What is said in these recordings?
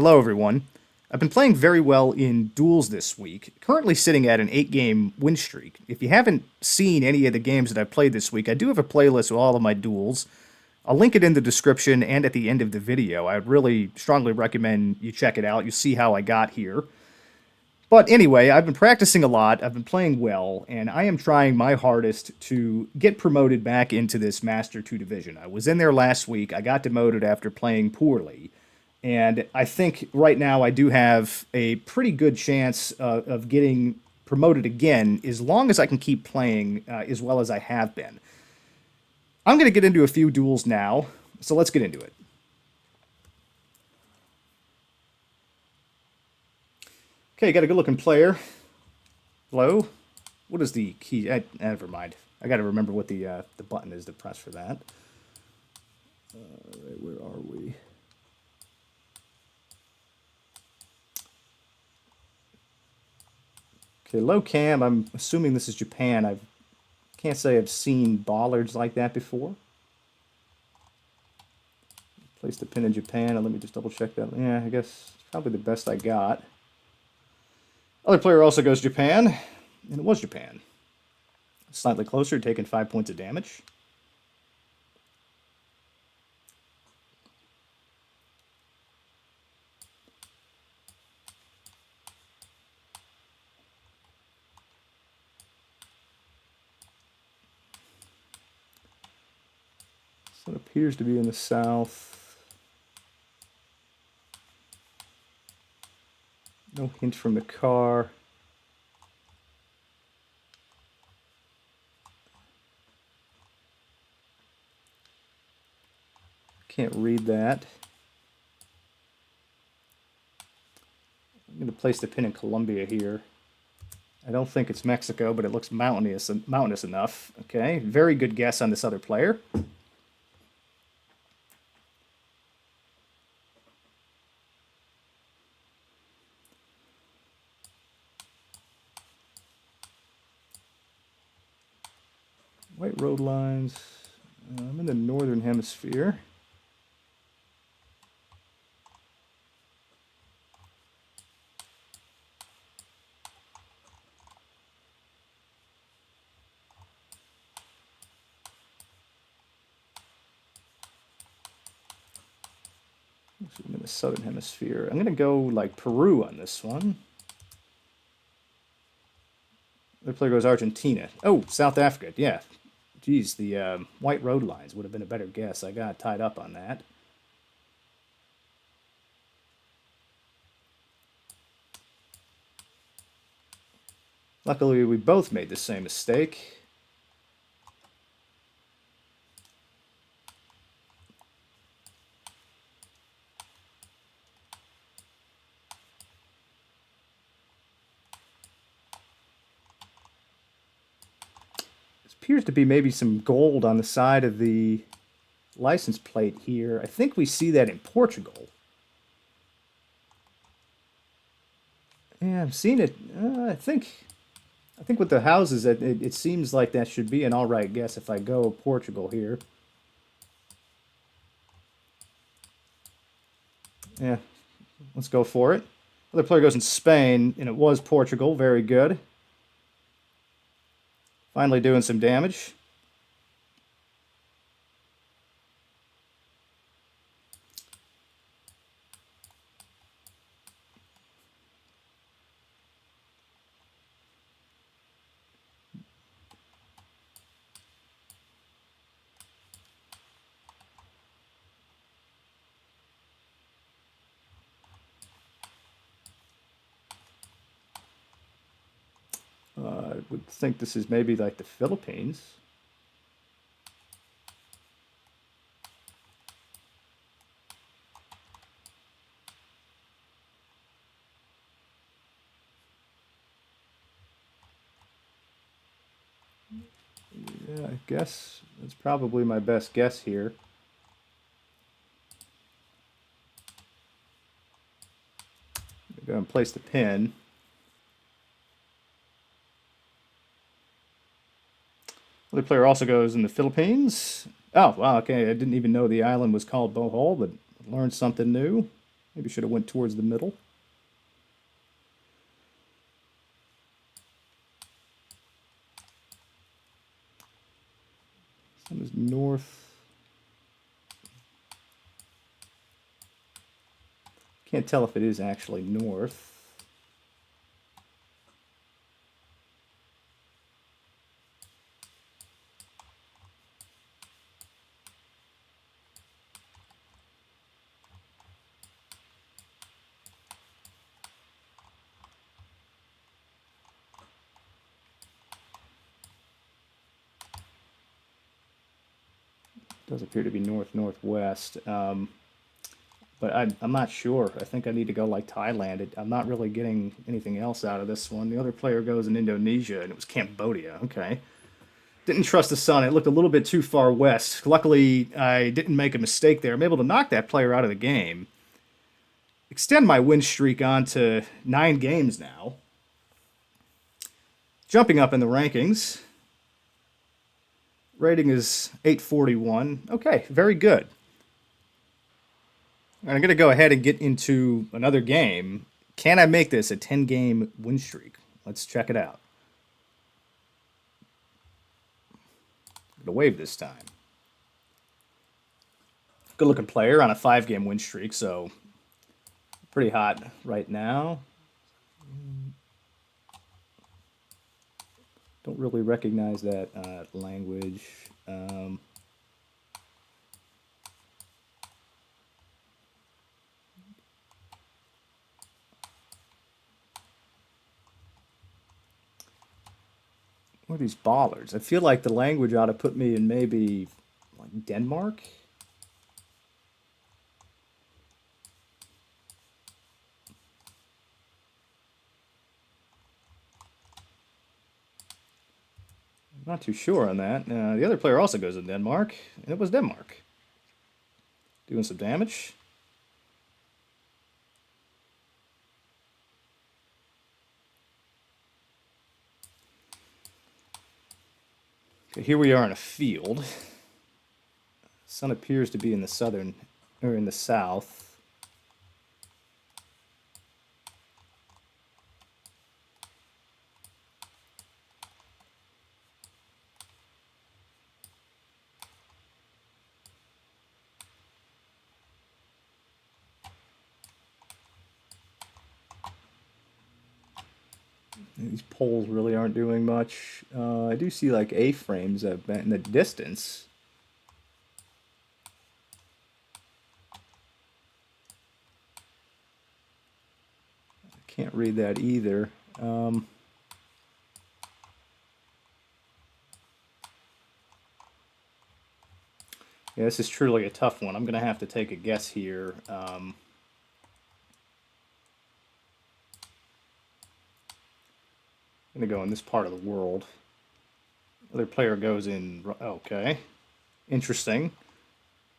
Hello, everyone. I've been playing very well in duels this week, currently sitting at an 8 game win streak. If you haven't seen any of the games that I've played this week, I do have a playlist with all of my duels. I'll link it in the description and at the end of the video. I really strongly recommend you check it out. You see how I got here. But anyway, I've been practicing a lot, I've been playing well, and I am trying my hardest to get promoted back into this Master 2 division. I was in there last week, I got demoted after playing poorly. And I think right now I do have a pretty good chance of getting promoted again as long as I can keep playing as well as I have been. I'm going to get into a few duels now, so let's get into it. Okay, got a good looking player. Hello. What is the key? Never mind. I got to remember what the button is to press for that. All right, where are we? Okay, low cam. I'm assuming this is Japan. I can't say I've seen bollards like that before. Place the pin in Japan, and let me just double check that. Yeah, I guess it's probably the best I got. Other player also goes Japan, and it was Japan. Slightly closer, taking 5 points of damage. So it appears to be in the south. No hint from the car. Can't read that. I'm going to place the pin in Colombia here. I don't think it's Mexico, but it looks mountainous enough. Okay, very good guess on this other player. White road lines. I'm in the northern hemisphere. I'm in the southern hemisphere. I'm going to go like Peru on this one. The player goes Argentina. Oh, South Africa. Yeah. Geez, the white road lines would have been a better guess. I got tied up on that. Luckily, we both made the same mistake. Appears to be maybe some gold on the side of the license plate here. I think we see that in Portugal. Yeah, I've seen it. I think with the houses, it seems like that should be an all right guess if I go Portugal here. Yeah, let's go for it. Other player goes in Spain, and it was Portugal. Very good. Finally doing some damage. I would think this is maybe like the Philippines. Yeah, I guess that's probably my best guess here. Go and place the pin. Other player also goes in the Philippines. Oh, wow, okay. I didn't even know the island was called Bohol, but learned something new. Maybe should have went towards the middle. Sun is north. Can't tell if it is actually north. Does appear to be north-northwest. But I'm not sure. I think I need to go like Thailand. I'm not really getting anything else out of this one. The other player goes in Indonesia, and it was Cambodia. Okay. Didn't trust the sun. It looked a little bit too far west. Luckily, I didn't make a mistake there. I'm able to knock that player out of the game. Extend my win streak on to 9 games now. Jumping up in the rankings. Rating is 841. Okay, very good. I'm going to go ahead and get into another game. Can I make this a 10-game win streak? Let's check it out. I'm going to wave this time. Good looking player on a 5-game win streak, so pretty hot right now. Don't really recognize that language. What are these bollards? I feel like the language ought to put me in maybe like Denmark. I'm not too sure on that. The other player also goes to Denmark, and it was Denmark. Doing some damage. Okay, here we are in a field. Sun appears to be in the southern, or in the south. These poles really aren't doing much. I do see like A-frames in the distance. Can't read that either. Yeah, this is truly a tough one. I'm going to have to take a guess here. I'm going to go in this part of the world. Other player goes in. Okay. Interesting. It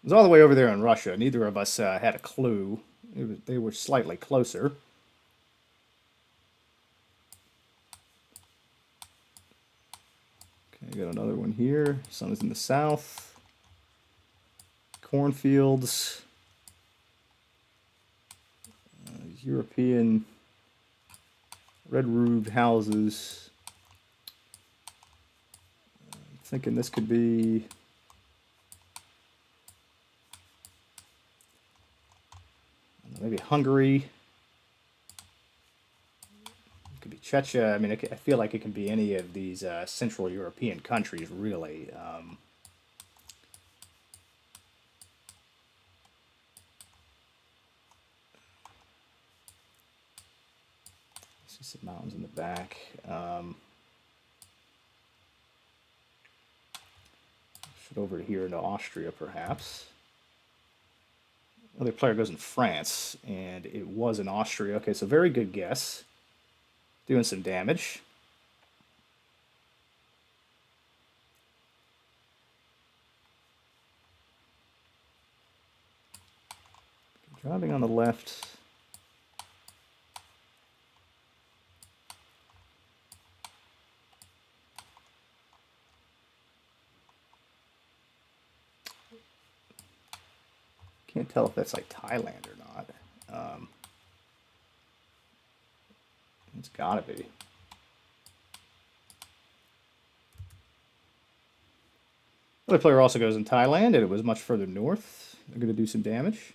was all the way over there in Russia. Neither of us had a clue. They were slightly closer. Okay, got another one here. Sun is in the south. Cornfields. European red-roofed houses. I'm thinking this could be maybe Hungary. It could be Czechia. I mean, I feel like it can be any of these Central European countries, really. See some mountains in the back. Should over here into Austria, perhaps. Other player goes in France, and it was in Austria. Okay, so very good guess. Doing some damage. Driving on the left. Can't tell if that's like Thailand or not. It's gotta be. Other player also goes in Thailand, and it was much further north. They're going to do some damage.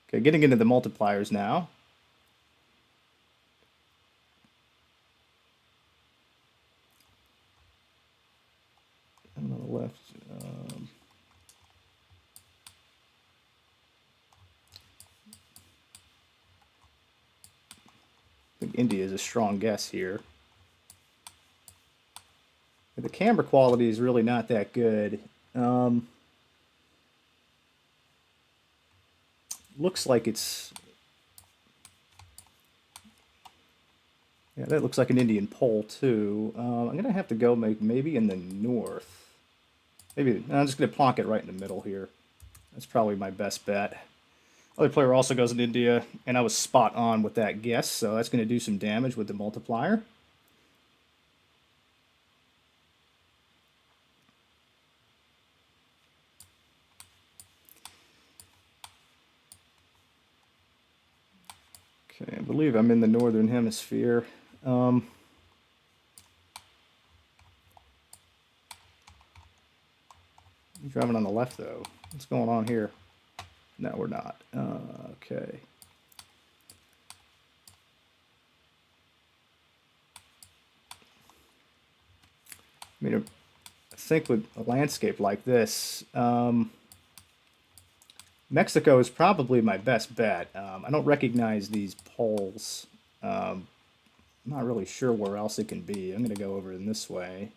Okay, getting into the multipliers now. And on the left, I think India is a strong guess here. But the camera quality is really not that good. Looks like it's... Yeah, that looks like an Indian pole too. I'm going to have to go maybe in the north. Maybe I'm just going to plonk it right in the middle here. That's probably my best bet. Other player also goes in India, and I was spot on with that guess, so that's going to do some damage with the multiplier. Okay, I believe I'm in the northern hemisphere. Driving on the left, though. What's going on here? No, we're not. Okay. I mean, I think with a landscape like this, Mexico is probably my best bet. I don't recognize these poles. I'm not really sure where else it can be. I'm going to go over in this way.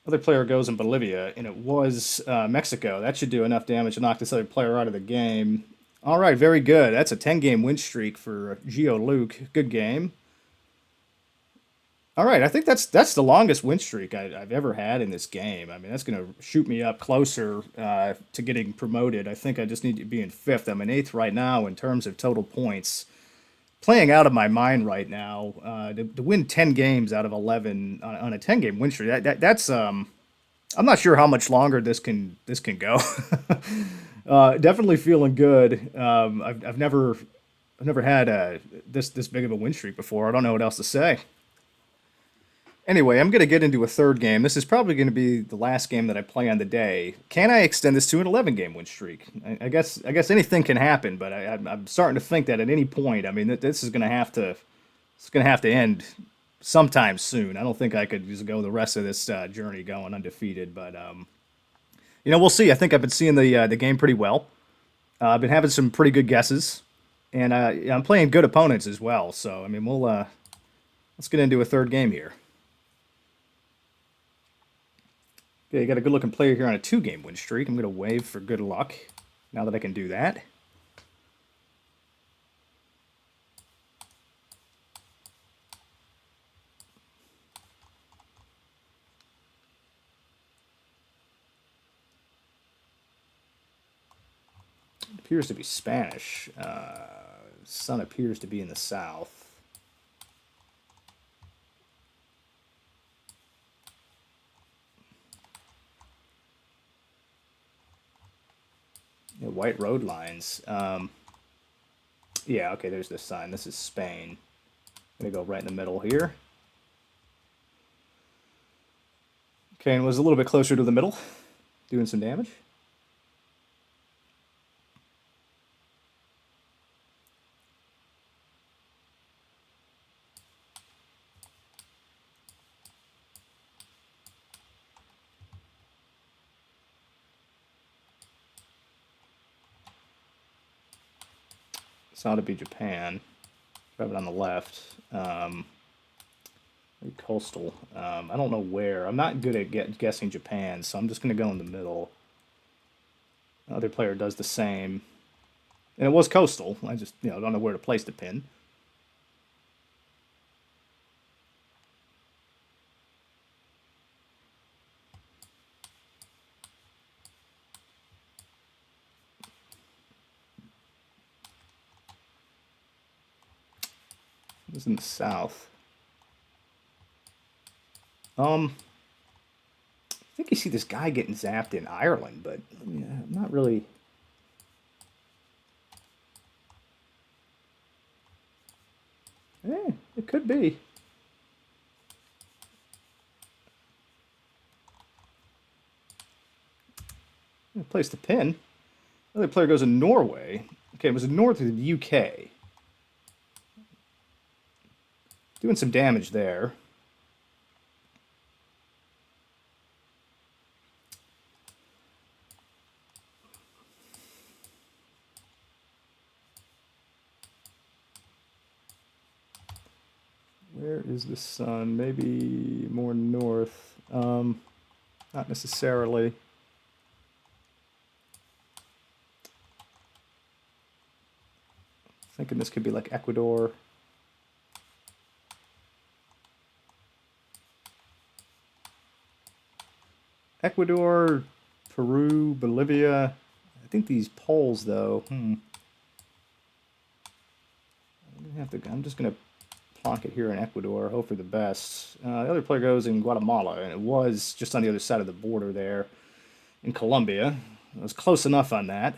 Other player goes in Bolivia, and it was Mexico. That should do enough damage to knock this other player out of the game. All right, very good. That's a 10-game win streak for GeoLuke. Good game. All right, I think that's the longest win streak I've ever had in this game. I mean, that's going to shoot me up closer to getting promoted. I think I just need to be in 5th. I'm in 8th right now in terms of total points. Playing out of my mind right now to win 10 games out of 11 on a 10-game win streak. That's I'm not sure how much longer this can go. Definitely feeling good. I've never had this big of a win streak before. I don't know what else to say. Anyway, I'm going to get into a third game. This is probably going to be the last game that I play on the day. Can I extend this to an 11-game win streak? I guess anything can happen, but I'm starting to think that at any point, I mean, this is going to have to end sometime soon. I don't think I could just go the rest of this journey going undefeated, but we'll see. I think I've been seeing the game pretty well. I've been having some pretty good guesses, and I'm playing good opponents as well. So I mean, let's get into a third game here. Okay, you got a good-looking player here on a 2-game win streak. I'm going to wave for good luck now that I can do that. It appears to be Spanish. Sun appears to be in the south. Yeah, white road lines. Yeah, okay, there's this sign. This is Spain. I'm going to go right in the middle here. Okay, and was a little bit closer to the middle, doing some damage. It's ought to be Japan. Grab it on the left. Coastal. I don't know where. I'm not good at guessing Japan, so I'm just going to go in the middle. The other player does the same. And it was coastal. I just, don't know where to place the pin. It was in the south. I think you see this guy getting zapped in Ireland, but yeah, I'm not really. It could be. Place the pin. Another player goes in Norway. Okay, it was north of the UK. Doing some damage there. Where is the sun? Maybe more north. Not necessarily. Thinking this could be like Ecuador. Ecuador, Peru, Bolivia. I think these poles, though. I'm just gonna plonk it here in Ecuador. Hope for the best. The other player goes in Guatemala, and it was just on the other side of the border there in Colombia. I was close enough on that.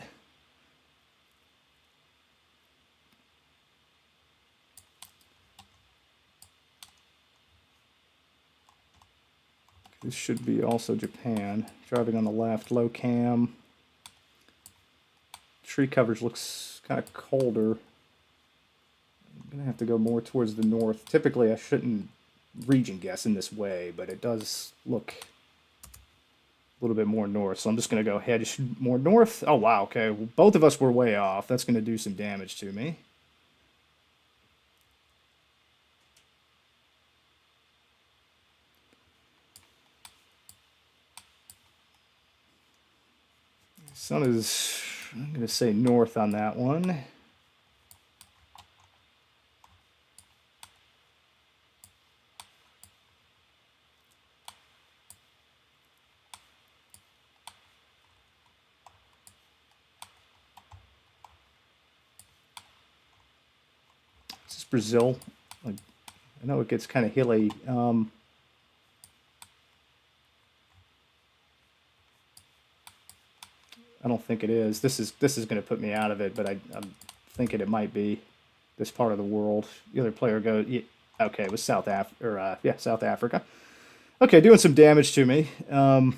This should be also Japan. Driving on the left, low cam. Tree coverage looks kind of colder. I'm going to have to go more towards the north. Typically, I shouldn't region guess in this way, but it does look a little bit more north. So I'm just going to go ahead more north. Oh, wow, okay. Well, both of us were way off. That's going to do some damage to me. Sun is, I'm going to say north on that one. This is Brazil. I know it gets kind of hilly. I don't think it is. This is going to put me out of it, but I'm thinking it might be this part of the world. The other player goes, yeah, okay, it was South Africa. Okay, doing some damage to me. Not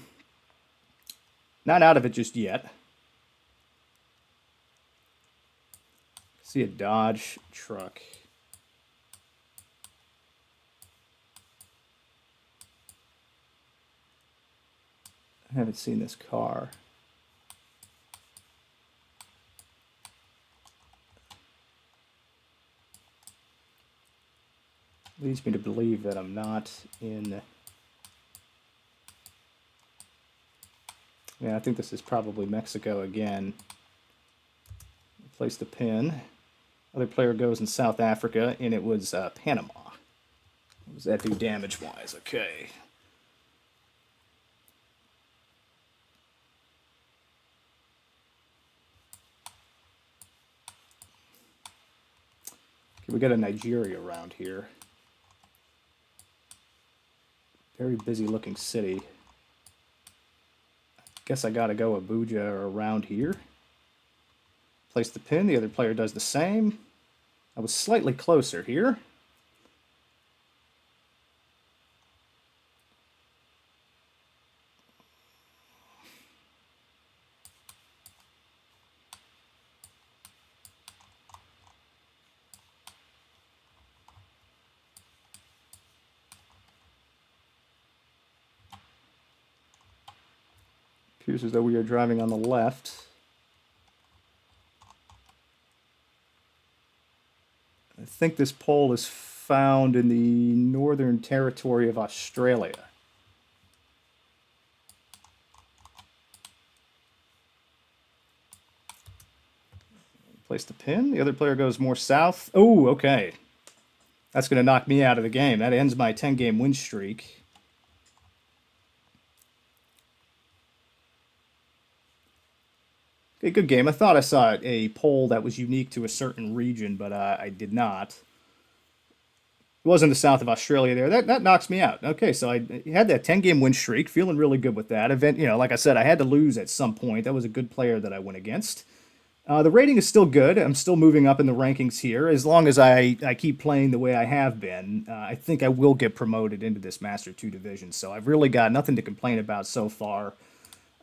out of it just yet. See a Dodge truck. I haven't seen this car. Leads me to believe that I'm not in... Yeah, I think this is probably Mexico again. Place the pin. Other player goes in South Africa, and it was Panama. What does that do damage-wise? Okay. Okay, we got a Nigeria around here. Very busy looking city. Guess I gotta go Abuja or around here. Place the pin, the other player does the same. I was slightly closer here. Appears as though we are driving on the left. I think this pole is found in the Northern Territory of Australia. Place the pin. The other player goes more south. Oh, okay. That's going to knock me out of the game. That ends my 10-game win streak. Okay, good game. I thought I saw a pole that was unique to a certain region, but I did not. It was in the south of Australia there. That knocks me out. Okay, so I had that 10-game win streak, feeling really good with that. Like I said, I had to lose at some point. That was a good player that I went against. The rating is still good. I'm still moving up in the rankings here. As long as I keep playing the way I have been, I think I will get promoted into this Master 2 division. So I've really got nothing to complain about so far.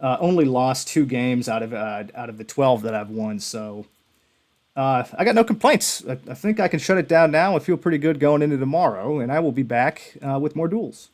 Only lost 2 games out of the 12 that I've won. So I got no complaints. I think I can shut it down now and feel pretty good going into tomorrow. And I will be back with more duels.